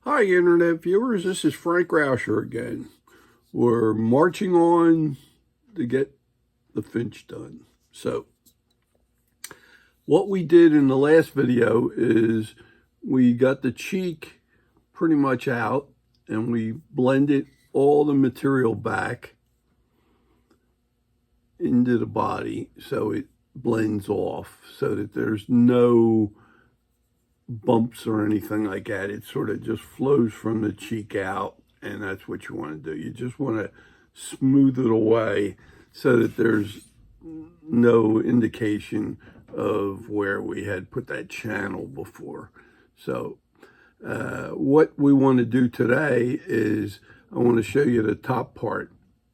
Hi, Internet viewers. This is Frank Rauscher again. We're marching on to get the finch done. So, what we did in the last video is we got the cheek pretty much out and we blended all the material back into the body so it blends off so that there's no bumps or anything like that. It sort of just flows from the cheek out, and that's what you want to do. You just want to smooth it away so that there's no indication of where we had put that channel before. So what we want to do today is I want to show you the top part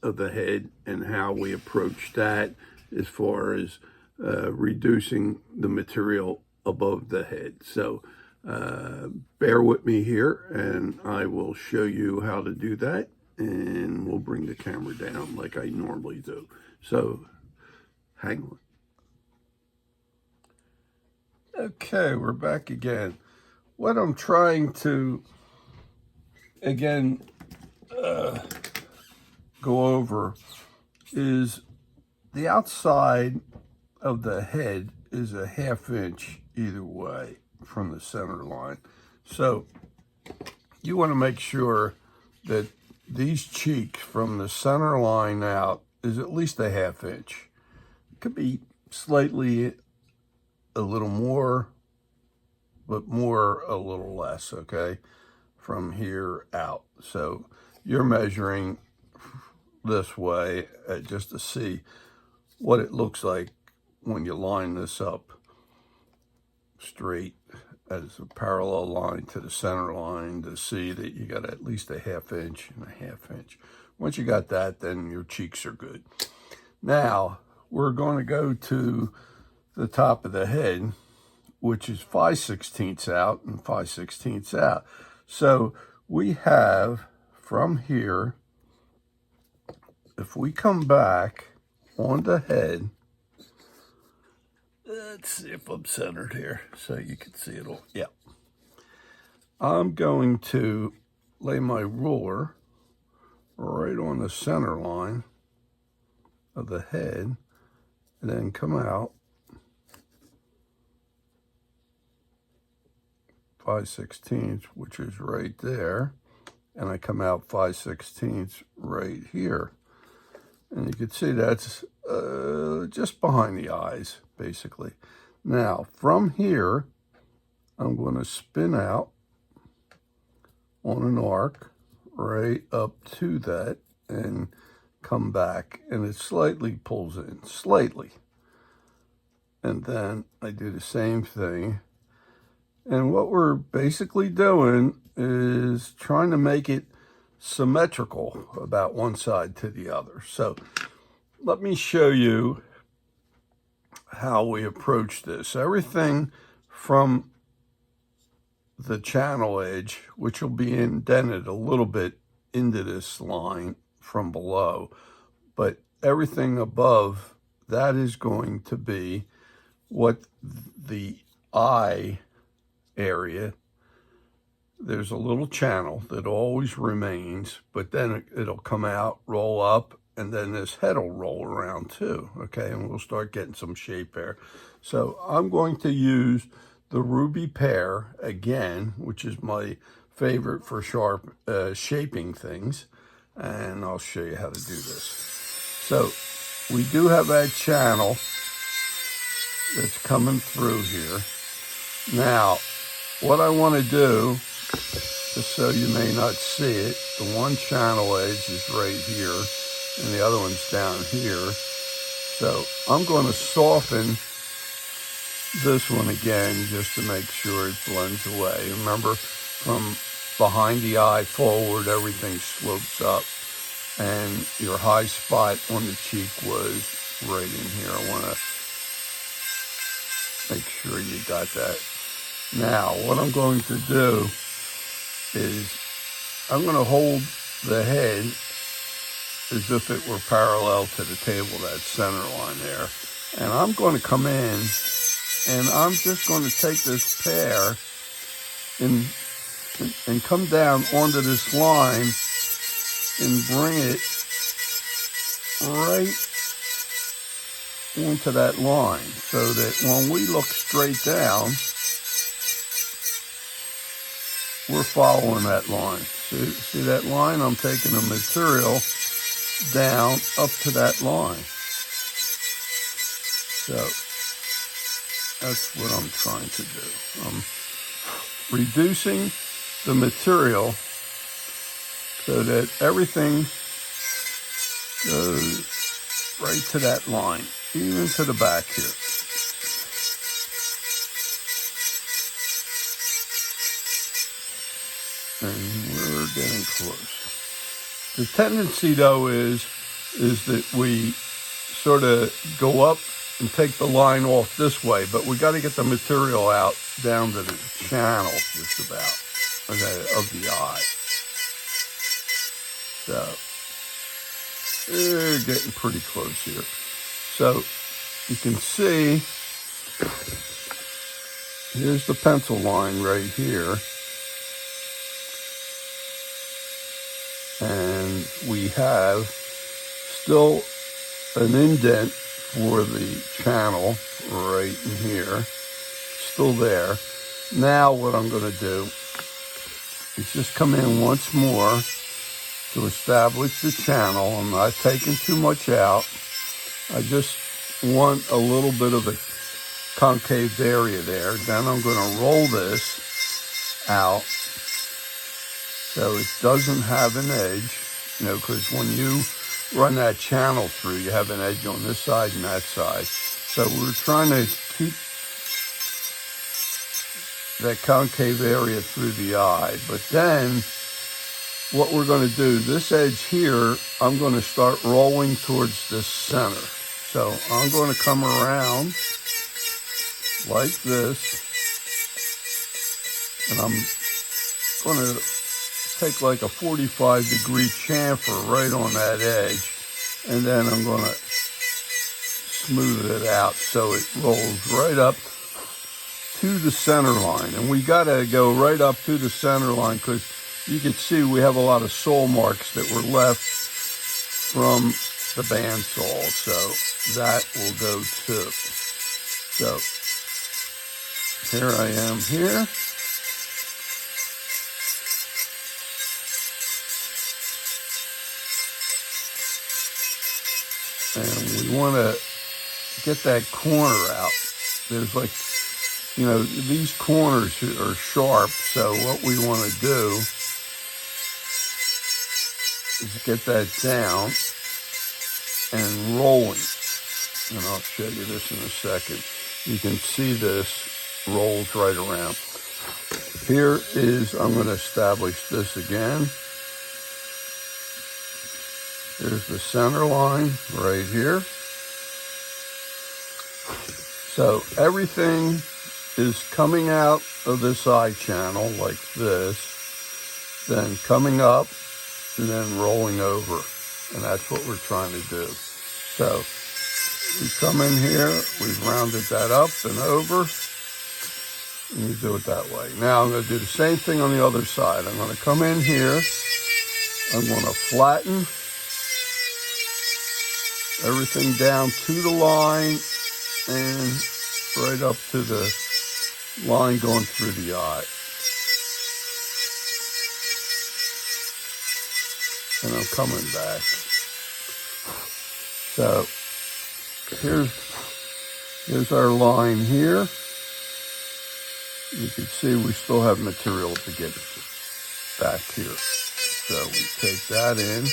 of the head and how we approach that as far as reducing the material above the head. So bear with me here and I will show you how to do that, and we'll bring the camera down like I normally do. So hang on. Okay, we're back again. What I'm trying to again go over is the outside of the head is a 1/2 inch either way from the center line. So you want to make sure that these cheeks from the center line out is at least a 1/2 inch. It could be slightly a little more, but more a little less, okay, from here out. So you're measuring this way just to see what it looks like when you line this up straight as a parallel line to the center line to see that you got at least a 1/2 inch and a 1/2 inch. Once you got that, then your cheeks are good. Now we're going to go to the top of the head, which is 5/16 out and 5/16 out. So we have from here, if we come back on the head, let's see if I'm centered here so you can see it all. Yeah. I'm going to lay my ruler right on the center line of the head and then come out 5/16, which is right there, and I come out 5/16 right here. And you can see that's just behind the eyes, basically. Now, from here, I'm going to spin out on an arc right up to that and come back. And it slightly pulls in, slightly. And then I do the same thing. And what we're basically doing is trying to make it symmetrical about one side to the other. So let me show you how we approach this. Everything from the channel edge, which will be indented a little bit into this line from below, but everything above that is going to be what the eye area. There's a little channel that always remains, but then it'll come out, roll up, and then this head will roll around too, okay? And we'll start getting some shape there. So I'm going to use the ruby pear again, which is my favorite for sharp shaping things, and I'll show you how to do this. So we do have that channel that's coming through here. Now, what I want to do, just so you may not see it, the one channel edge is right here and the other one's down here. So I'm going to soften this one again just to make sure it blends away. Remember, from behind the eye forward, everything slopes up, and your high spot on the cheek was right in here. I want to make sure you got that. Now, what I'm going to do is I'm going to hold the head as if it were parallel to the table, that center line there. And I'm going to come in and I'm just going to take this pear and and come down onto this line and bring it right into that line so that when we look straight down, we're following that line. See that line? I'm taking the material down up to that line. So that's what I'm trying to do. I'm reducing the material so that everything goes right to that line, even to the back here. And we're getting close. The tendency, though, is that we sort of go up and take the line off this way, but we got to get the material out down to the channel, just about, of the eye. So we're getting pretty close here. So you can see, here's the pencil line right here. And we have still an indent for the channel right in here, still there. Now what I'm going to do is just come in once more to establish the channel. I'm not taking too much out. I just want a little bit of a concave area there. Then I'm going to roll this out so it doesn't have an edge, because when you run that channel through, you have an edge on this side and that side. So we're trying to keep that concave area through the eye. But then what we're going to do, this edge here, I'm going to start rolling towards the center. So I'm going to come around like this, and I'm going to take like a 45-degree chamfer right on that edge, and then I'm going to smooth it out so it rolls right up to the center line. And we got to go right up to the center line because you can see we have a lot of saw marks that were left from the bandsaw, so that will go too. So here I am here. And we want to get that corner out. There's like, these corners are sharp, so what we want to do is get that down and rolling. And I'll show you this in a second. You can see this rolls right around. Here is, I'm going to establish this again. There's the center line right here. So everything is coming out of this eye channel like this, then coming up, and then rolling over. And that's what we're trying to do. So we come in here, we've rounded that up and over, and we do it that way. Now I'm going to do the same thing on the other side. I'm going to come in here, I'm going to flatten everything down to the line and right up to the line going through the eye. And I'm coming back. So here's our line here. You can see we still have material to get back here. So we take that in.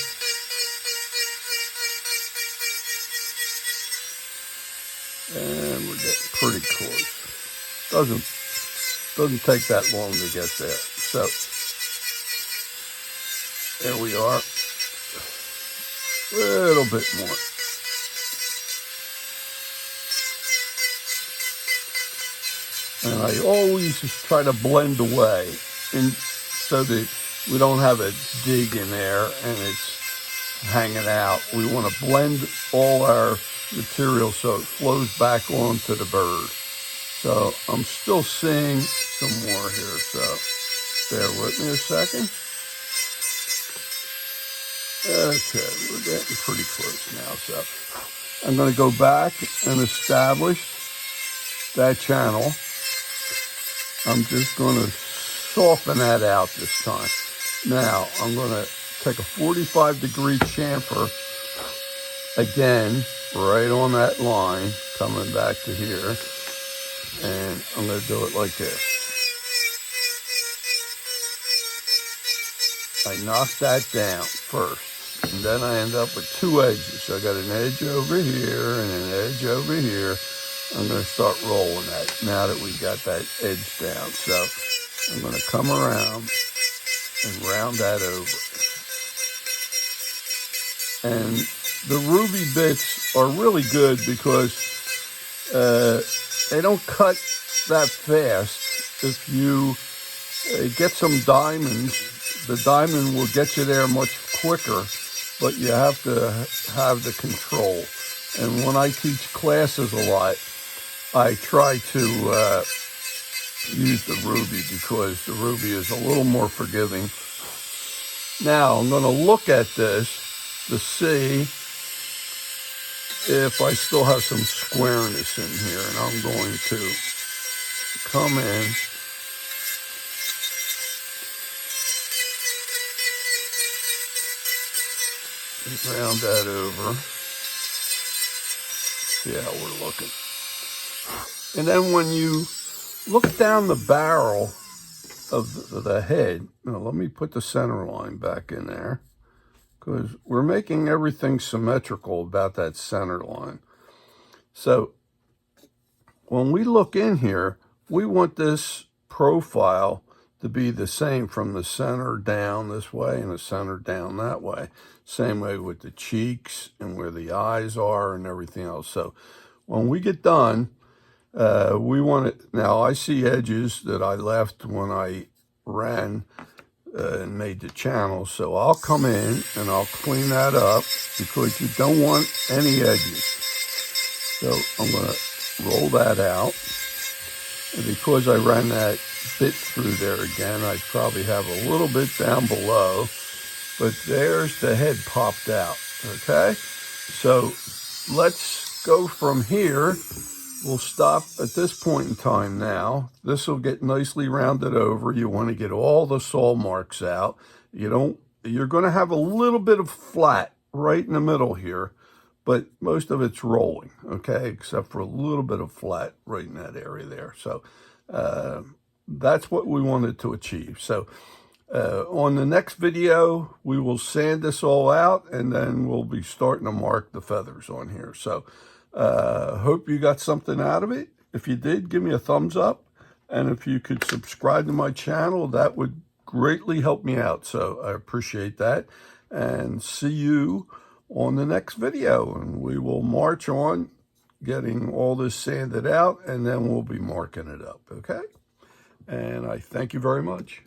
And we're getting pretty close. Doesn't take that long to get there. So there we are. A little bit more. And I always just try to blend away, and so that we don't have a dig in there and it's hanging out. We want to blend all our material so it flows back onto the bird. So I'm still seeing some more here. So Bear with me a second. Okay, we're getting pretty close now. So I'm going to go back and establish that channel. I'm just going to soften that out this time. Now I'm going to take a 45-degree chamfer again, right on that line, coming back to here, and I'm going to do it like this. I knock that down first, and then I end up with two edges. So I got an edge over here and an edge over here. I'm going to start rolling that now that we got that edge down. So I'm going to come around and round that over. And the ruby bits are really good because they don't cut that fast. If you get some diamonds, the diamond will get you there much quicker, but you have to have the control. And when I teach classes a lot, I try to use the ruby because the ruby is a little more forgiving. Now I'm going to look at this to see if I still have some squareness in here, and I'm going to come in and round that over. See how we're looking. And then when you look down the barrel of the head, now let me put the center line back in there, because we're making everything symmetrical about that center line. So when we look in here, we want this profile to be the same from the center down this way and the center down that way. Same way with the cheeks and where the eyes are and everything else. So when we get done, we want it. Now I see edges that I left when I ran and made the channel, so I'll come in and I'll clean that up because you don't want any edges. So I'm going to roll that out, and because I ran that bit through there again, I probably have a little bit down below, but there's the head popped out. Okay, so let's go from here. We'll stop at this point in time now. This will get nicely rounded over. You want to get all the saw marks out. You're going to have a little bit of flat right in the middle here, but most of it's rolling, okay, except for a little bit of flat right in that area there. So that's what we wanted to achieve. So on the next video, we will sand this all out, and then we'll be starting to mark the feathers on here. So hope you got something out of it. If you did, give me a thumbs up. And if you could subscribe to my channel, that would greatly help me out. So I appreciate that. And see you on the next video. And we will march on getting all this sanded out, and then we'll be marking it up. Okay? And I thank you very much.